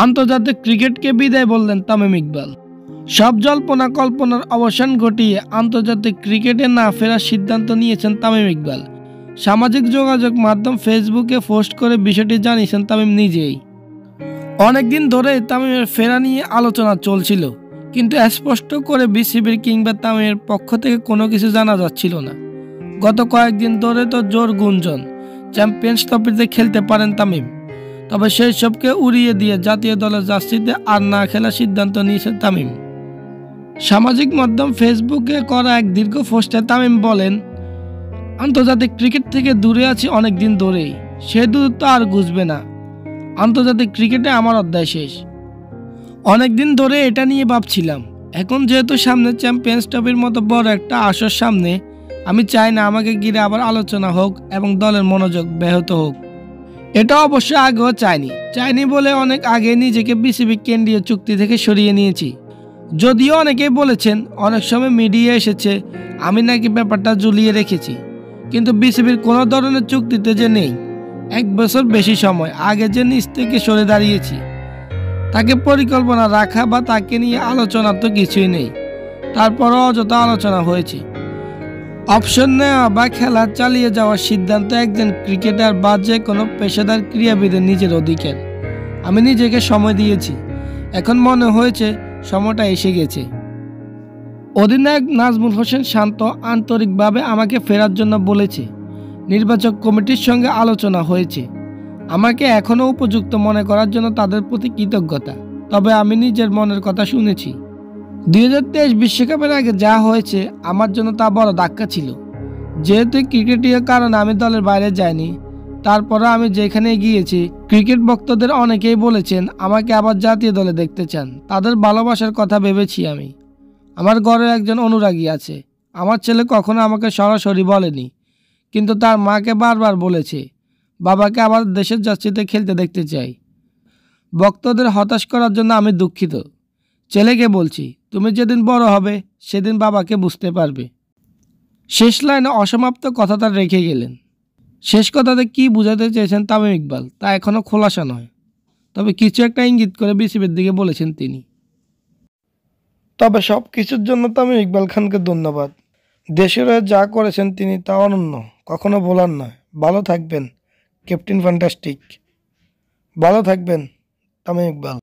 আন্তর্জাতিক ক্রিকেটকে বিদায় বললেন তামিম ইকবাল। সব জল্পনা কল্পনার অবসান ঘটিয়ে আন্তর্জাতিক ক্রিকেটে না ফেরার সিদ্ধান্ত নিয়েছেন তামিম ইকবাল। সামাজিক যোগাযোগ মাধ্যম ফেসবুকে পোস্ট করে বিষয়টি জানিয়েছেন তামিম নিজেই। অনেকদিন ধরে তামিমের ফেরা নিয়ে আলোচনা চলছিল, কিন্তু স্পষ্ট করে বিসিবির কিংবা তামিমের পক্ষ থেকে কোনো কিছু জানা যাচ্ছিল না। গত কয়েকদিন ধরে তো জোর গুঞ্জন চ্যাম্পিয়ন্স ট্রফিতে খেলতে পারেন তামিম, তবে সেই সবকে উড়িয়ে দিয়ে জাতীয় দলের জার্সিতে আর না খেলার সিদ্ধান্ত নিয়েছেন তামিম। সামাজিক মাধ্যম ফেসবুকে করা এক দীর্ঘ পোস্টে তামিম বলেন, আন্তর্জাতিক ক্রিকেট থেকে দূরে আছি অনেক দিন ধরেই, সে দূরত্ব আর ঘুচবে না। আন্তর্জাতিক ক্রিকেটে আমার অধ্যায় শেষ। অনেকদিন ধরে এটা নিয়ে ভাবছিলাম, এখন যেহেতু সামনে চ্যাম্পিয়ন্স ট্রফির মতো বড় একটা আসর সামনে, আমি চাই না আমাকে ঘিরে আবার আলোচনা হোক এবং দলের মনোযোগ ব্যাহত হোক। এটা অবশ্য আগেও চাইনি বলে অনেক আগে নিজেকে বিসিবি কেন্দ্রীয় চুক্তি থেকে সরিয়ে নিয়েছি। যদিও অনেকেই বলেছেন, অনেক সময় মিডিয়া এসেছে আমি নাকি ব্যাপারটা ঝুলিয়ে রেখেছি, কিন্তু বিসিবির কোনো ধরনের চুক্তিতে যে নেই। 1 বছর বেশি সময় আগে যে নিজ থেকে সরে দাঁড়িয়েছি, তাকে পরিকল্পনা রাখা বা তাকে নিয়ে আলোচনা তো কিছুই নেই। তারপরও অযথা আলোচনা হয়েছে। অপশন নেওয়া বা খেলা চালিয়ে যাওয়ার সিদ্ধান্ত একজন ক্রিকেটার বা যে কোনো পেশাদার ক্রীড়াবিদের নিজের অধিকার। আমি নিজেকে সময় দিয়েছি, এখন মনে হয়েছে সময়টা এসে গেছে। অধিনায়ক নাজমুল হোসেন শান্ত আন্তরিকভাবে আমাকে ফেরার জন্য বলেছে। নির্বাচক কমিটির সঙ্গে আলোচনা হয়েছে। আমাকে এখনও উপযুক্ত মনে করার জন্য তাদের প্রতি কৃতজ্ঞতা। তবে আমি নিজের মনের কথা শুনেছি। 2023 বিশ্বকাপের আগে যা হয়েছে আমার জন্য তা বড় ধাক্কা ছিল। যেহেতু ক্রিকেটীয় কারণে আমি দলের বাইরে যাইনি, তারপরে আমি যেখানে গিয়েছি ক্রিকেট ভক্তদের অনেকেই বলেছেন আমাকে আবার জাতীয় দলে দেখতে চান। তাদের ভালোবাসার কথা ভেবেছি আমি। আমার ঘরের একজন অনুরাগী আছে। আমার ছেলে কখনো আমাকে সরাসরি বলেনি, কিন্তু তার মাকে বারবার বলেছে বাবাকে আবার দেশের জার্সিতে খেলতে দেখতে চাই। ভক্তদের হতাশ করার জন্য আমি দুঃখিত। ছেলেকে বলছি, তুমি যেদিন বড় হবে সেদিন বাবাকে বুঝতে পারবে। শেষ লাইনে অসমাপ্ত কথাটা রেখে গেলেন। শেষ কথাতে কি বোঝাতে চেয়েছেন তামিম ইকবাল তা এখনও খোলাসা নয়, তবে কিছু একটা ইঙ্গিত করে বিসিবির দিকে বলেছেন তিনি। তবে সব কিছুর জন্য তামিম ইকবাল খানকে ধন্যবাদ। দেশের হয়ে যা করেছেন তিনি তা অনন্য, কখনো ভোলার নয়। ভালো থাকবেন ক্যাপ্টেন ফ্যান্টাস্টিক। ভালো থাকবেন তামিম ইকবাল।